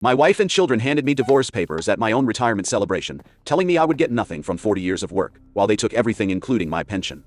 My wife and children handed me divorce papers at my own retirement celebration, telling me I would get nothing from 40 years of work, while they took everything including my pension.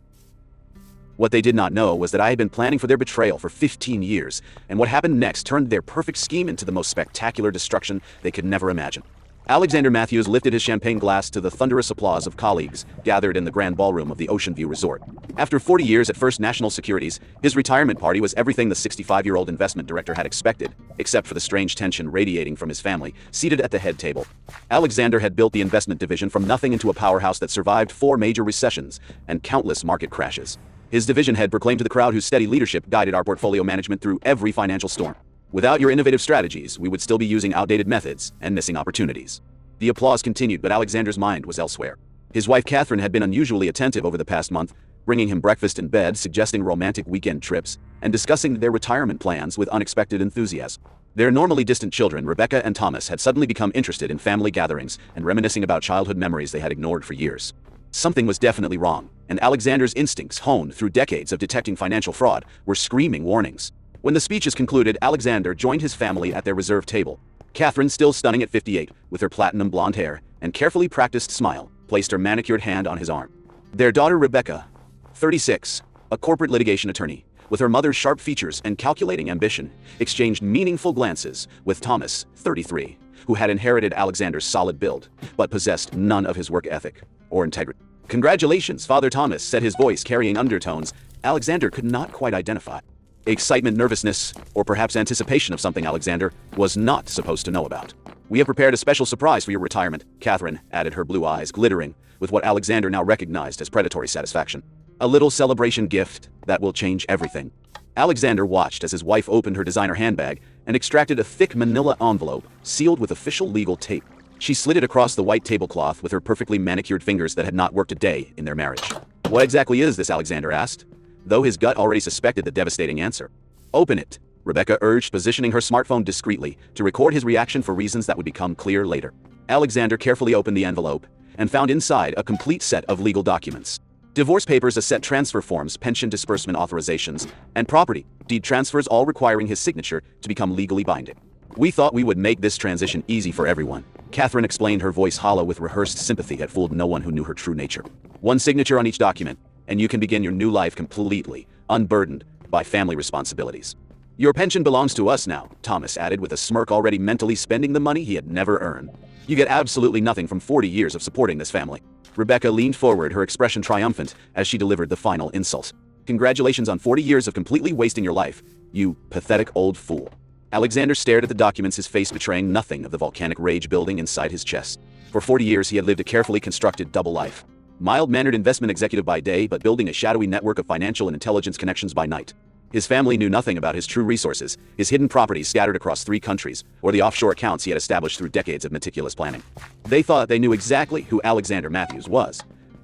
What they did not know was that I had been planning for their betrayal for 15 years, and what happened next turned their perfect scheme into the most spectacular destruction they could never imagine. Alexander Matthews lifted his champagne glass to the thunderous applause of colleagues gathered in the grand ballroom of the Ocean View Resort. After 40 years at First National Securities, his retirement party was everything the 65-year-old investment director had expected, except for the strange tension radiating from his family, seated at the head table. Alexander had built the investment division from nothing into a powerhouse that survived 4 major recessions and countless market crashes. His division head proclaimed to the crowd whose steady leadership guided our portfolio management through every financial storm. Without your innovative strategies, we would still be using outdated methods and missing opportunities. The applause continued, but Alexander's mind was elsewhere. His wife Catherine had been unusually attentive over the past month, bringing him breakfast in bed, suggesting romantic weekend trips, and discussing their retirement plans with unexpected enthusiasm. Their normally distant children, Rebecca and Thomas, had suddenly become interested in family gatherings and reminiscing about childhood memories they had ignored for years. Something was definitely wrong, and Alexander's instincts, honed through decades of detecting financial fraud, were screaming warnings. When the speeches concluded, Alexander joined his family at their reserved table. Catherine, still stunning at 58, with her platinum blonde hair and carefully practiced smile, placed her manicured hand on his arm. Their daughter Rebecca, 36, a corporate litigation attorney, with her mother's sharp features and calculating ambition, exchanged meaningful glances with Thomas, 33, who had inherited Alexander's solid build, but possessed none of his work ethic or integrity. "Congratulations, Father Thomas," said his voice carrying undertones Alexander could not quite identify. Excitement, nervousness, or perhaps anticipation of something Alexander was not supposed to know about. "We have prepared a special surprise for your retirement," Catherine added, her blue eyes glittering with what Alexander now recognized as predatory satisfaction. "A little celebration gift that will change everything." Alexander watched as his wife opened her designer handbag and extracted a thick manila envelope sealed with official legal tape. She slid it across the white tablecloth with her perfectly manicured fingers that had not worked a day in their marriage. "What exactly is this?" Alexander asked, though his gut already suspected the devastating answer. "Open it," Rebecca urged, positioning her smartphone discreetly to record his reaction for reasons that would become clear later. Alexander carefully opened the envelope and found inside a complete set of legal documents. Divorce papers, asset transfer forms, pension disbursement authorizations, and property deed transfers, all requiring his signature to become legally binding. "We thought we would make this transition easy for everyone," Catherine explained, her voice hollow with rehearsed sympathy that fooled no one who knew her true nature. "One signature on each document, and you can begin your new life completely unburdened by family responsibilities." "Your pension belongs to us now," Thomas added with a smirk, already mentally spending the money he had never earned. "You get absolutely nothing from 40 years of supporting this family." Rebecca leaned forward, her expression triumphant as she delivered the final insult. "Congratulations on 40 years of completely wasting your life, you pathetic old fool." Alexander stared at the documents, his face betraying nothing of the volcanic rage building inside his chest. For 40 years he had lived a carefully constructed double life. Mild-mannered investment executive by day, but building a shadowy network of financial and intelligence connections by night. His family knew nothing about his true resources, his hidden properties scattered across 3 countries, or the offshore accounts he had established through decades of meticulous planning. They thought they knew exactly who Alexander Matthews was,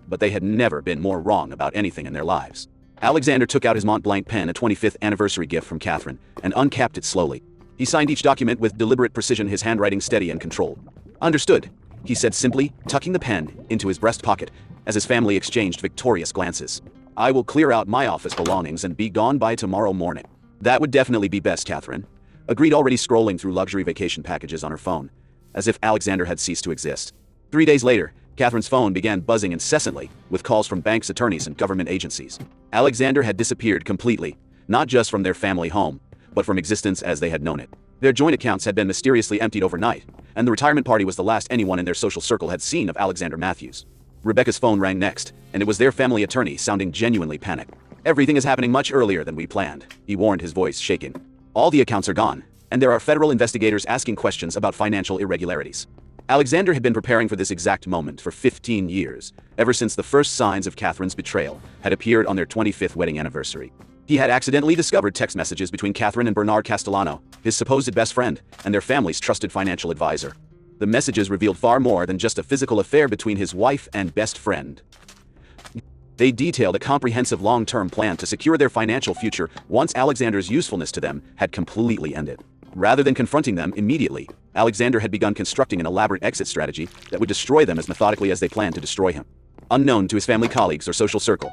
but they had never been more wrong about anything in their lives. Alexander took out his Mont Blanc pen, a 25th anniversary gift from Catherine, and uncapped it slowly. He signed each document with deliberate precision, his handwriting steady and controlled. "Understood," he said simply, tucking the pen into his breast pocket as his family exchanged victorious glances. "I will clear out my office belongings and be gone by tomorrow morning." "That would definitely be best," Catherine agreed, already scrolling through luxury vacation packages on her phone, as if Alexander had ceased to exist. 3 days later, Catherine's phone began buzzing incessantly with calls from banks, attorneys, and government agencies. Alexander had disappeared completely, not just from their family home, but from existence as they had known it. Their joint accounts had been mysteriously emptied overnight, and the retirement party was the last anyone in their social circle had seen of Alexander Matthews. Rebecca's phone rang next, and it was their family attorney, sounding genuinely panicked. "Everything is happening much earlier than we planned," he warned, his voice shaking. "All the accounts are gone, and there are federal investigators asking questions about financial irregularities." Alexander had been preparing for this exact moment for 15 years, ever since the first signs of Catherine's betrayal had appeared on their 25th wedding anniversary. He had accidentally discovered text messages between Catherine and Bernard Castellano, his supposed best friend, and their family's trusted financial advisor. The messages revealed far more than just a physical affair between his wife and best friend. They detailed a comprehensive long-term plan to secure their financial future once Alexander's usefulness to them had completely ended. Rather than confronting them immediately, Alexander had begun constructing an elaborate exit strategy that would destroy them as methodically as they planned to destroy him. Unknown to his family, colleagues, or social circle,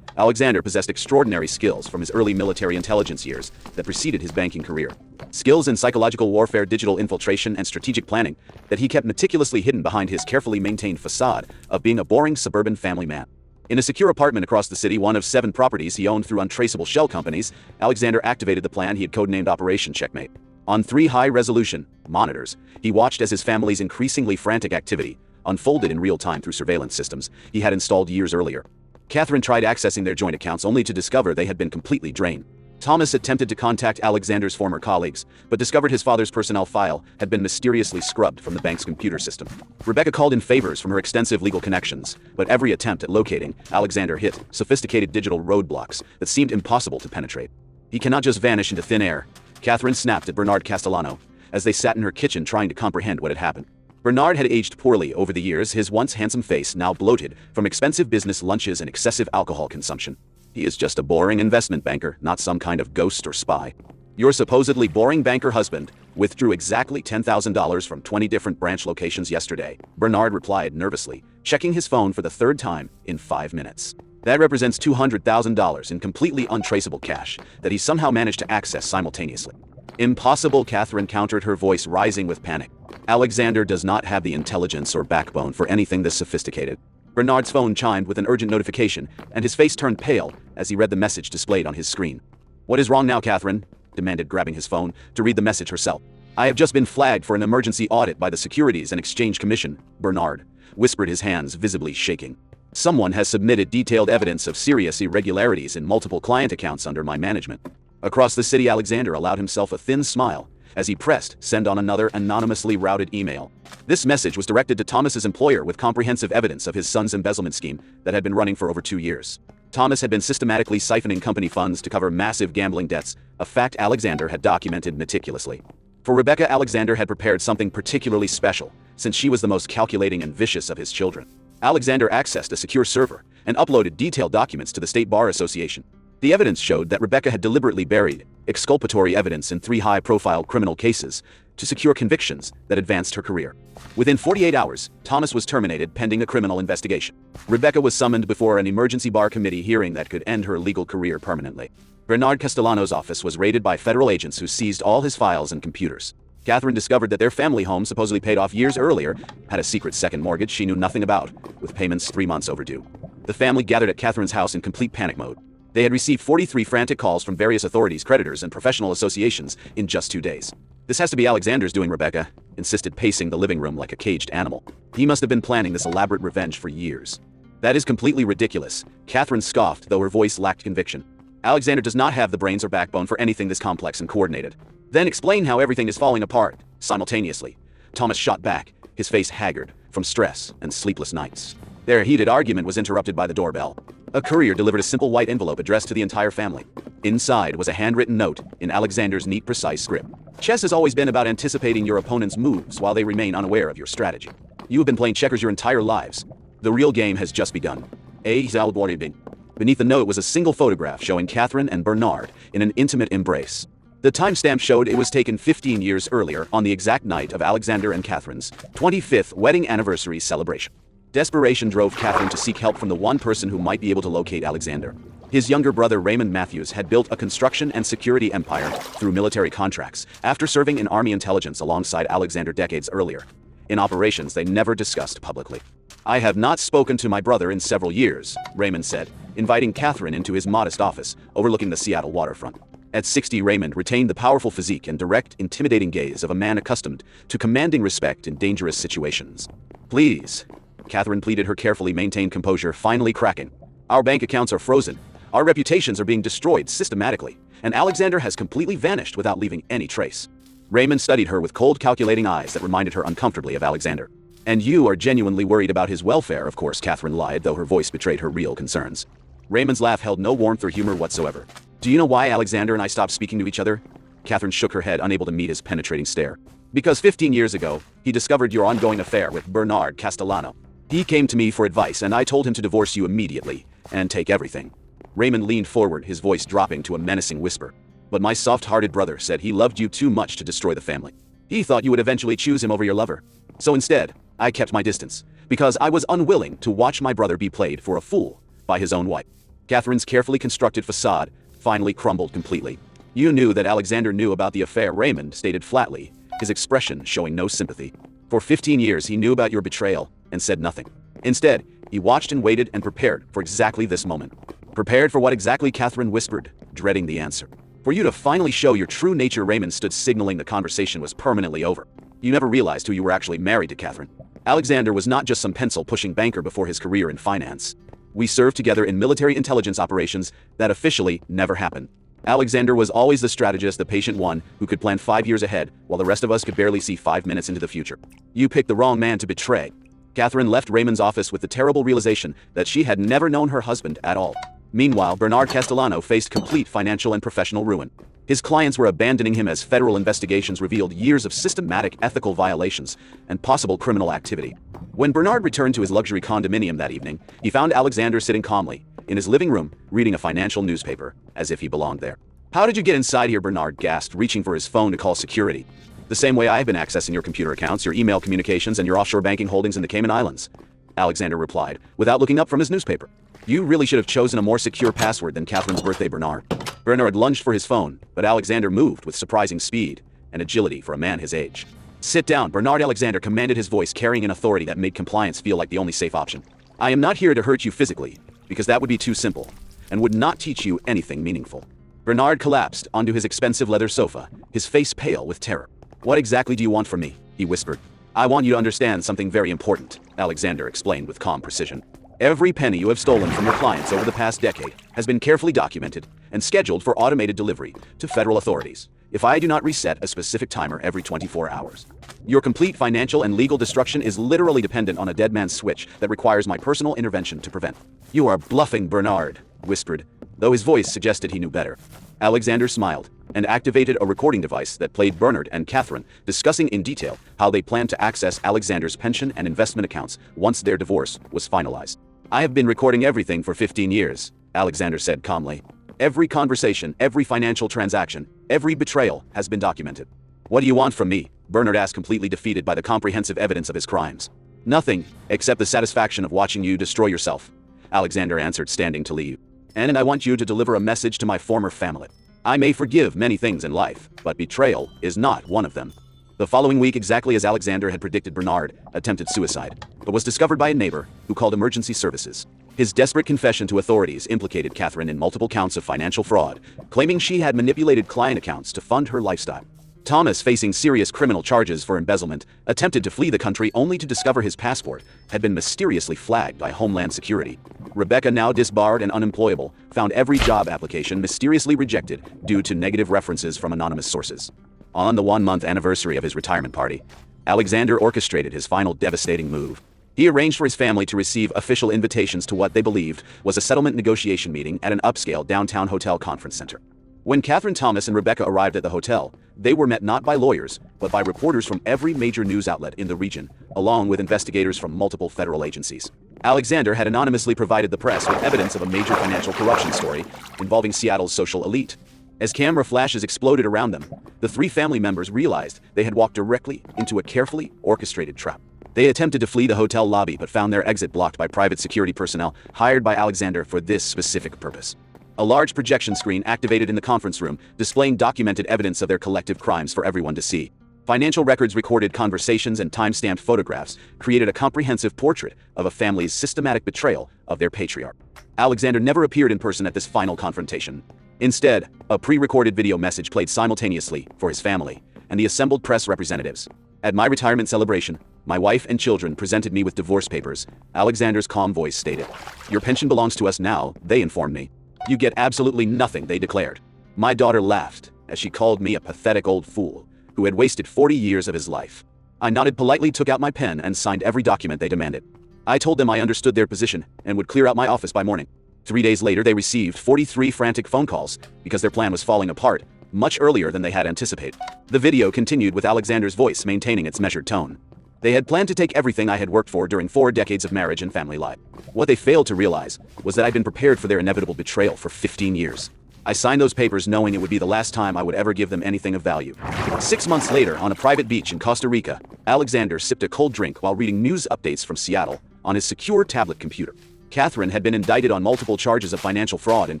Alexander possessed extraordinary skills from his early military intelligence years that preceded his banking career. Skills in psychological warfare, digital infiltration, and strategic planning that he kept meticulously hidden behind his carefully maintained facade of being a boring suburban family man. In a secure apartment across the city, one of 7 properties he owned through untraceable shell companies, Alexander activated the plan he had codenamed Operation Checkmate. On 3 high-resolution monitors, he watched as his family's increasingly frantic activity unfolded in real time through surveillance systems he had installed years earlier. Catherine tried accessing their joint accounts only to discover they had been completely drained. Thomas attempted to contact Alexander's former colleagues, but discovered his father's personnel file had been mysteriously scrubbed from the bank's computer system. Rebecca called in favors from her extensive legal connections, but every attempt at locating Alexander hit sophisticated digital roadblocks that seemed impossible to penetrate. He cannot just vanish into thin air, Catherine snapped at Bernard Castellano, as they sat in her kitchen trying to comprehend what had happened. Bernard had aged poorly over the years, his once handsome face now bloated from expensive business lunches and excessive alcohol consumption. He is just a boring investment banker, not some kind of ghost or spy. Your supposedly boring banker husband withdrew exactly $10,000 from 20 different branch locations yesterday, Bernard replied nervously, checking his phone for the 3rd time in 5 minutes. That represents $200,000 in completely untraceable cash that he somehow managed to access simultaneously. Impossible, Catherine countered, her voice rising with panic. Alexander does not have the intelligence or backbone for anything this sophisticated. Bernard's phone chimed with an urgent notification, and his face turned pale as he read the message displayed on his screen. What is wrong now, Catherine? Demanded, grabbing his phone to read the message herself. I have just been flagged for an emergency audit by the Securities and Exchange Commission, Bernard whispered, his hands visibly shaking. Someone has submitted detailed evidence of serious irregularities in multiple client accounts under my management. Across the city, Alexander allowed himself a thin smile as he pressed send on another anonymously routed email. This message was directed to Thomas's employer with comprehensive evidence of his son's embezzlement scheme that had been running for over 2 years. Thomas had been systematically siphoning company funds to cover massive gambling debts, a fact Alexander had documented meticulously. For Rebecca, Alexander had prepared something particularly special, since she was the most calculating and vicious of his children. Alexander accessed a secure server and uploaded detailed documents to the State Bar Association. The evidence showed that Rebecca had deliberately buried exculpatory evidence in 3 high-profile criminal cases to secure convictions that advanced her career. Within 48 hours, Thomas was terminated pending a criminal investigation. Rebecca was summoned before an emergency bar committee hearing that could end her legal career permanently. Bernard Castellano's office was raided by federal agents who seized all his files and computers. Catherine discovered that their family home, supposedly paid off years earlier, had a secret second mortgage she knew nothing about, with payments 3 months overdue. The family gathered at Catherine's house in complete panic mode. They had received 43 frantic calls from various authorities, creditors, and professional associations in just 2 days. This has to be Alexander's doing, Rebecca insisted, pacing the living room like a caged animal. He must have been planning this elaborate revenge for years. That is completely ridiculous, Catherine scoffed, though her voice lacked conviction. Alexander does not have the brains or backbone for anything this complex and coordinated. Then explain how everything is falling apart simultaneously, Thomas shot back, his face haggard from stress and sleepless nights. Their heated argument was interrupted by the doorbell. A courier delivered a simple white envelope addressed to the entire family. Inside was a handwritten note in Alexander's neat, precise script. Chess has always been about anticipating your opponent's moves while they remain unaware of your strategy. You have been playing checkers your entire lives. The real game has just begun. Beneath the note was a single photograph showing Catherine and Bernard in an intimate embrace. The timestamp showed it was taken 15 years earlier, on the exact night of Alexander and Catherine's 25th wedding anniversary celebration. Desperation drove Catherine to seek help from the one person who might be able to locate Alexander. His younger brother Raymond Matthews had built a construction and security empire through military contracts after serving in Army intelligence alongside Alexander decades earlier, in operations they never discussed publicly. I have not spoken to my brother in several years, Raymond said, inviting Catherine into his modest office overlooking the Seattle waterfront. At 60, Raymond retained the powerful physique and direct, intimidating gaze of a man accustomed to commanding respect in dangerous situations. Please, Catherine pleaded, her carefully maintained composure finally cracking. Our bank accounts are frozen. Our reputations are being destroyed systematically, and Alexander has completely vanished without leaving any trace. Raymond studied her with cold, calculating eyes that reminded her uncomfortably of Alexander. And you are genuinely worried about his welfare, of course, Catherine lied, though her voice betrayed her real concerns. Raymond's laugh held no warmth or humor whatsoever. Do you know why Alexander and I stopped speaking to each other? Catherine shook her head, unable to meet his penetrating stare. Because 15 years ago, he discovered your ongoing affair with Bernard Castellano. He came to me for advice, and I told him to divorce you immediately and take everything. Raymond leaned forward, his voice dropping to a menacing whisper. But my soft-hearted brother said he loved you too much to destroy the family. He thought you would eventually choose him over your lover. So instead, I kept my distance, because I was unwilling to watch my brother be played for a fool by his own wife. Catherine's carefully constructed facade finally crumbled completely. You knew that Alexander knew about the affair, Raymond stated flatly, his expression showing no sympathy. For 15 years he knew about your betrayal and said nothing. Instead, he watched and waited and prepared for exactly this moment. Prepared for what exactly? Catherine whispered, dreading the answer. For you to finally show your true nature, Raymond stood, signaling the conversation was permanently over. You never realized who you were actually married to, Catherine. Alexander was not just some pencil-pushing banker before his career in finance. We served together in military intelligence operations that officially never happened. Alexander was always the strategist, the patient one, who could plan 5 years ahead, while the rest of us could barely see 5 minutes into the future. You picked the wrong man to betray. Catherine left Raymond's office with the terrible realization that she had never known her husband at all. Meanwhile, Bernard Castellano faced complete financial and professional ruin. His clients were abandoning him as federal investigations revealed years of systematic ethical violations and possible criminal activity. When Bernard returned to his luxury condominium that evening, he found Alexander sitting calmly in his living room, reading a financial newspaper, as if he belonged there. How did you get inside here? Bernard gasped, reaching for his phone to call security. The same way I've been accessing your computer accounts, your email communications, and your offshore banking holdings in the Cayman Islands, Alexander replied, without looking up from his newspaper. You really should have chosen a more secure password than Catherine's birthday, Bernard. Bernard lunged for his phone, but Alexander moved with surprising speed and agility for a man his age. Sit down, Bernard, Alexander commanded, his voice carrying an authority that made compliance feel like the only safe option. I am not here to hurt you physically, because that would be too simple, and would not teach you anything meaningful. Bernard collapsed onto his expensive leather sofa, his face pale with terror. What exactly do you want from me? He whispered. I want you to understand something very important, Alexander explained with calm precision. Every penny you have stolen from your clients over the past decade has been carefully documented and scheduled for automated delivery to federal authorities if I do not reset a specific timer every 24 hours. Your complete financial and legal destruction is literally dependent on a dead man's switch that requires my personal intervention to prevent. You are bluffing, Bernard whispered, though his voice suggested he knew better. Alexander smiled and activated a recording device that played Bernard and Catherine discussing in detail how they planned to access Alexander's pension and investment accounts once their divorce was finalized. I have been recording everything for 15 years, Alexander said calmly. Every conversation, every financial transaction, every betrayal has been documented. What do you want from me? Bernard asked, completely defeated by the comprehensive evidence of his crimes. Nothing, except the satisfaction of watching you destroy yourself, Alexander answered, standing to leave. And I want you to deliver a message to my former family. I may forgive many things in life, but betrayal is not one of them. The following week, exactly as Alexander had predicted, Bernard attempted suicide, but was discovered by a neighbor who called emergency services. His desperate confession to authorities implicated Catherine in multiple counts of financial fraud, claiming she had manipulated client accounts to fund her lifestyle. Thomas, facing serious criminal charges for embezzlement, attempted to flee the country only to discover his passport had been mysteriously flagged by Homeland Security. Rebecca, now disbarred and unemployable, found every job application mysteriously rejected due to negative references from anonymous sources. On the 1-month anniversary of his retirement party, Alexander orchestrated his final devastating move. He arranged for his family to receive official invitations to what they believed was a settlement negotiation meeting at an upscale downtown hotel conference center. When Catherine, Thomas, and Rebecca arrived at the hotel, they were met not by lawyers, but by reporters from every major news outlet in the region, along with investigators from multiple federal agencies. Alexander had anonymously provided the press with evidence of a major financial corruption story involving Seattle's social elite. As camera flashes exploded around them, the 3 family members realized they had walked directly into a carefully orchestrated trap. They attempted to flee the hotel lobby but found their exit blocked by private security personnel hired by Alexander for this specific purpose. A large projection screen activated in the conference room, displaying documented evidence of their collective crimes for everyone to see. Financial records, recorded conversations, and time-stamped photographs created a comprehensive portrait of a family's systematic betrayal of their patriarch. Alexander never appeared in person at this final confrontation. Instead, a pre-recorded video message played simultaneously for his family and the assembled press representatives. At my retirement celebration, my wife and children presented me with divorce papers, Alexander's calm voice stated. Your pension belongs to us now, they informed me. You get absolutely nothing, they declared. My daughter laughed as she called me a pathetic old fool who had wasted 40 years of his life. I nodded politely, took out my pen, and signed every document they demanded. I told them I understood their position and would clear out my office by morning. 3 days later, they received 43 frantic phone calls because their plan was falling apart much earlier than they had anticipated. The video continued with Alexander's voice maintaining its measured tone. They had planned to take everything I had worked for during 4 decades of marriage and family life. What they failed to realize was that I'd been prepared for their inevitable betrayal for 15 years. I signed those papers knowing it would be the last time I would ever give them anything of value. 6 months later, on a private beach in Costa Rica, Alexander sipped a cold drink while reading news updates from Seattle on his secure tablet computer. Catherine had been indicted on multiple charges of financial fraud and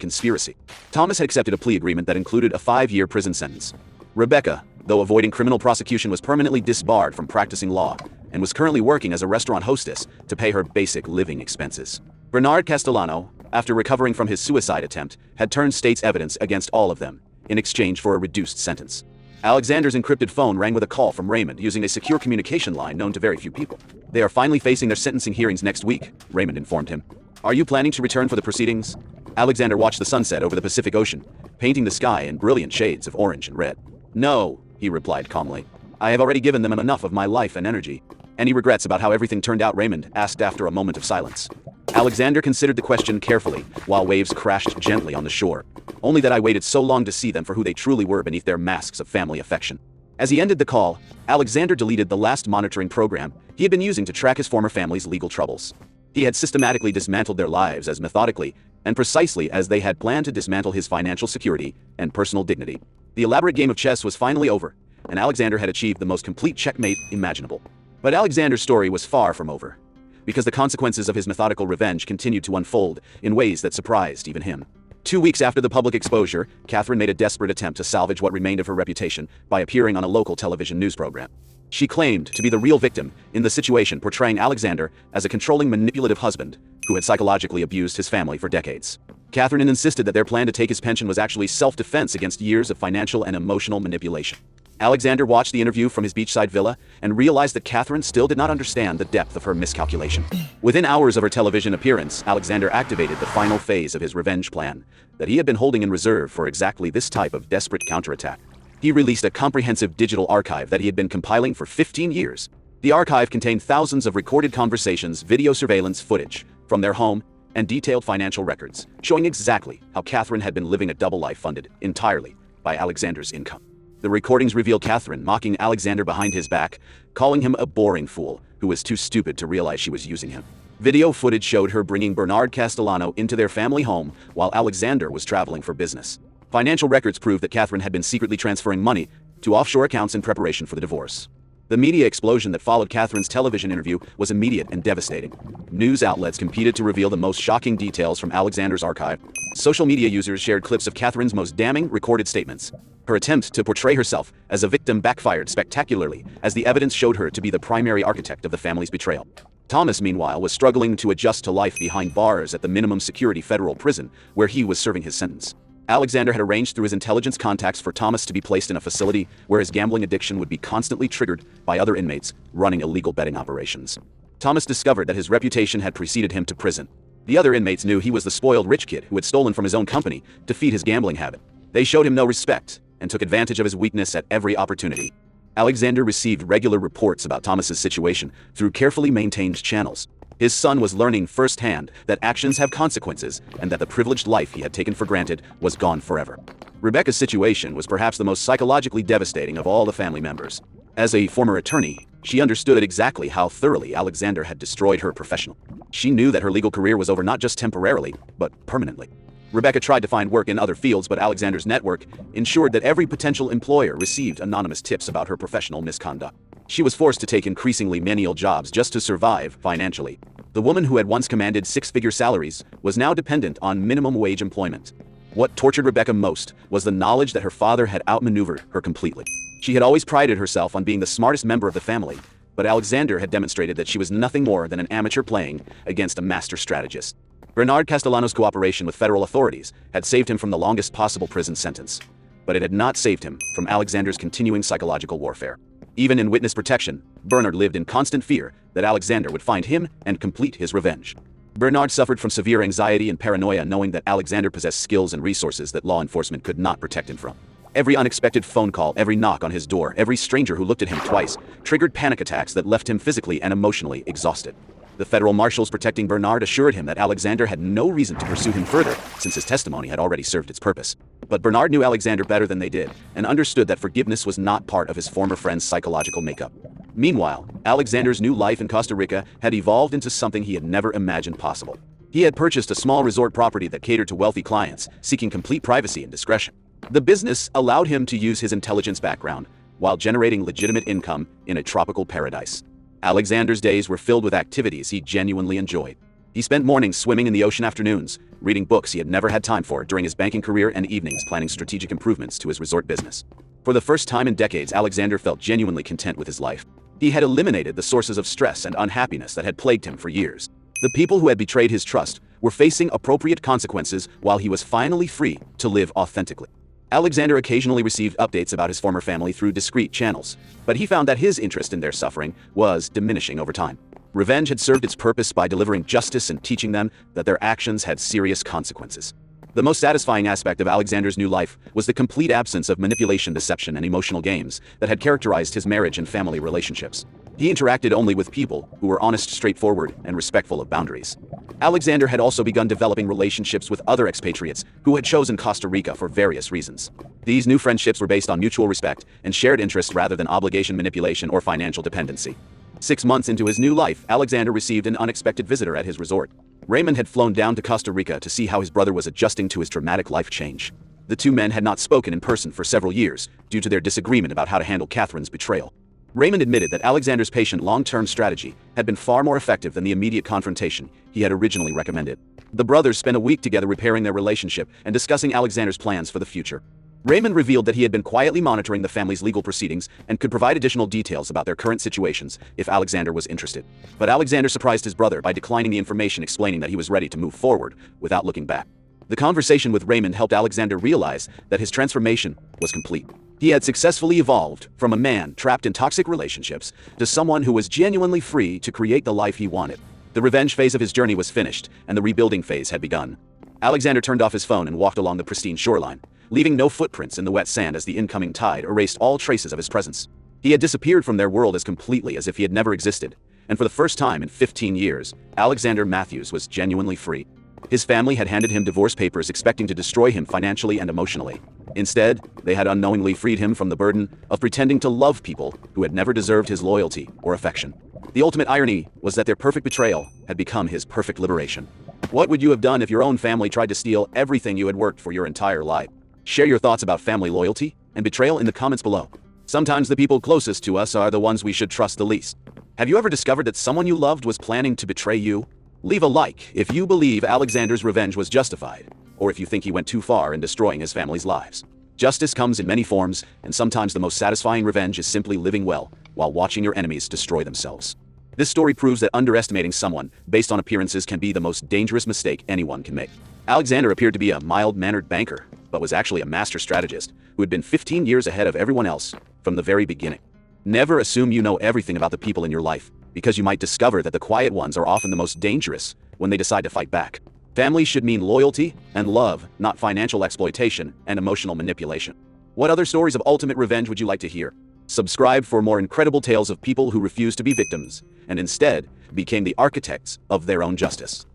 conspiracy. Thomas had accepted a plea agreement that included a 5-year prison sentence. Rebecca, though avoiding criminal prosecution, was permanently disbarred from practicing law and was currently working as a restaurant hostess to pay her basic living expenses. Bernard Castellano, after recovering from his suicide attempt, had turned state's evidence against all of them in exchange for a reduced sentence. Alexander's encrypted phone rang with a call from Raymond using a secure communication line known to very few people. They are finally facing their sentencing hearings next week, Raymond informed him. Are you planning to return for the proceedings? Alexander watched the sunset over the Pacific Ocean, painting the sky in brilliant shades of orange and red. No, he replied calmly. I have already given them enough of my life and energy. Any regrets about how everything turned out? Raymond asked after a moment of silence. Alexander considered the question carefully while waves crashed gently on the shore. Only that I waited so long to see them for who they truly were beneath their masks of family affection. As he ended the call, Alexander deleted the last monitoring program he had been using to track his former family's legal troubles. He had systematically dismantled their lives as methodically and precisely as they had planned to dismantle his financial security and personal dignity. The elaborate game of chess was finally over, and Alexander had achieved the most complete checkmate imaginable. But Alexander's story was far from over, because the consequences of his methodical revenge continued to unfold in ways that surprised even him. 2 weeks after the public exposure, Catherine made a desperate attempt to salvage what remained of her reputation by appearing on a local television news program. She claimed to be the real victim in the situation, portraying Alexander as a controlling, manipulative husband who had psychologically abused his family for decades. Catherine insisted that their plan to take his pension was actually self-defense against years of financial and emotional manipulation. Alexander watched the interview from his beachside villa and realized that Catherine still did not understand the depth of her miscalculation. Within hours of her television appearance, Alexander activated the final phase of his revenge plan that he had been holding in reserve for exactly this type of desperate counterattack. He released a comprehensive digital archive that he had been compiling for 15 years. The archive contained thousands of recorded conversations, video surveillance footage from their home, and detailed financial records, showing exactly how Catherine had been living a double life funded entirely by Alexander's income. The recordings revealed Catherine mocking Alexander behind his back, calling him a boring fool who was too stupid to realize she was using him. Video footage showed her bringing Bernard Castellano into their family home while Alexander was traveling for business. Financial records proved that Catherine had been secretly transferring money to offshore accounts in preparation for the divorce. The media explosion that followed Catherine's television interview was immediate and devastating. News outlets competed to reveal the most shocking details from Alexander's archive. Social media users shared clips of Catherine's most damning recorded statements. Her attempt to portray herself as a victim backfired spectacularly, as the evidence showed her to be the primary architect of the family's betrayal. Thomas, meanwhile, was struggling to adjust to life behind bars at the minimum security federal prison where he was serving his sentence. Alexander had arranged through his intelligence contacts for Thomas to be placed in a facility where his gambling addiction would be constantly triggered by other inmates running illegal betting operations. Thomas discovered that his reputation had preceded him to prison. The other inmates knew he was the spoiled rich kid who had stolen from his own company to feed his gambling habit. They showed him no respect and took advantage of his weakness at every opportunity. Alexander received regular reports about Thomas's situation through carefully maintained channels. His son was learning firsthand that actions have consequences and that the privileged life he had taken for granted was gone forever. Rebecca's situation was perhaps the most psychologically devastating of all the family members. As a former attorney, she understood exactly how thoroughly Alexander had destroyed her professionally. She knew that her legal career was over not just temporarily, but permanently. Rebecca tried to find work in other fields, but Alexander's network ensured that every potential employer received anonymous tips about her professional misconduct. She was forced to take increasingly menial jobs just to survive financially. The woman who had once commanded six-figure salaries was now dependent on minimum wage employment. What tortured Rebecca most was the knowledge that her father had outmaneuvered her completely. She had always prided herself on being the smartest member of the family, but Alexander had demonstrated that she was nothing more than an amateur playing against a master strategist. Bernard Castellano's cooperation with federal authorities had saved him from the longest possible prison sentence, but it had not saved him from Alexander's continuing psychological warfare. Even in witness protection, Bernard lived in constant fear that Alexander would find him and complete his revenge. Bernard suffered from severe anxiety and paranoia, knowing that Alexander possessed skills and resources that law enforcement could not protect him from. Every unexpected phone call, every knock on his door, every stranger who looked at him twice, triggered panic attacks that left him physically and emotionally exhausted. The federal marshals protecting Bernard assured him that Alexander had no reason to pursue him further, since his testimony had already served its purpose. But Bernard knew Alexander better than they did, and understood that forgiveness was not part of his former friend's psychological makeup. Meanwhile, Alexander's new life in Costa Rica had evolved into something he had never imagined possible. He had purchased a small resort property that catered to wealthy clients, seeking complete privacy and discretion. The business allowed him to use his intelligence background while generating legitimate income in a tropical paradise. Alexander's days were filled with activities he genuinely enjoyed. He spent mornings swimming in the ocean, afternoons reading books he had never had time for during his banking career, and evenings planning strategic improvements to his resort business. For the first time in decades, Alexander felt genuinely content with his life. He had eliminated the sources of stress and unhappiness that had plagued him for years. The people who had betrayed his trust were facing appropriate consequences, while he was finally free to live authentically. Alexander occasionally received updates about his former family through discreet channels, but he found that his interest in their suffering was diminishing over time. Revenge had served its purpose by delivering justice and teaching them that their actions had serious consequences. The most satisfying aspect of Alexander's new life was the complete absence of manipulation, deception, and emotional games that had characterized his marriage and family relationships. He interacted only with people who were honest, straightforward, and respectful of boundaries. Alexander had also begun developing relationships with other expatriates who had chosen Costa Rica for various reasons. These new friendships were based on mutual respect and shared interests rather than obligation, manipulation, or financial dependency. 6 months into his new life, Alexander received an unexpected visitor at his resort. Raymond had flown down to Costa Rica to see how his brother was adjusting to his dramatic life change. The two men had not spoken in person for several years due to their disagreement about how to handle Catherine's betrayal. Raymond admitted that Alexander's patient, long-term strategy had been far more effective than the immediate confrontation he had originally recommended. The brothers spent a week together repairing their relationship and discussing Alexander's plans for the future. Raymond revealed that he had been quietly monitoring the family's legal proceedings and could provide additional details about their current situations if Alexander was interested. But Alexander surprised his brother by declining the information, explaining that he was ready to move forward without looking back. The conversation with Raymond helped Alexander realize that his transformation was complete. He had successfully evolved from a man trapped in toxic relationships to someone who was genuinely free to create the life he wanted. The revenge phase of his journey was finished, and the rebuilding phase had begun. Alexander turned off his phone and walked along the pristine shoreline, leaving no footprints in the wet sand as the incoming tide erased all traces of his presence. He had disappeared from their world as completely as if he had never existed, and for the first time in 15 years, Alexander Matthews was genuinely free. His family had handed him divorce papers, expecting to destroy him financially and emotionally. Instead, they had unknowingly freed him from the burden of pretending to love people who had never deserved his loyalty or affection. The ultimate irony was that their perfect betrayal had become his perfect liberation. What would you have done if your own family tried to steal everything you had worked for your entire life? Share your thoughts about family loyalty and betrayal in the comments below. Sometimes the people closest to us are the ones we should trust the least. Have you ever discovered that someone you loved was planning to betray you? Leave a like if you believe Alexander's revenge was justified, or if you think he went too far in destroying his family's lives. Justice comes in many forms, and sometimes the most satisfying revenge is simply living well while watching your enemies destroy themselves. This story proves that underestimating someone based on appearances can be the most dangerous mistake anyone can make. Alexander appeared to be a mild-mannered banker, but was actually a master strategist who had been 15 years ahead of everyone else from the very beginning. Never assume you know everything about the people in your life, because you might discover that the quiet ones are often the most dangerous when they decide to fight back. Family should mean loyalty and love, not financial exploitation and emotional manipulation. What other stories of ultimate revenge would you like to hear? Subscribe for more incredible tales of people who refused to be victims and instead became the architects of their own justice.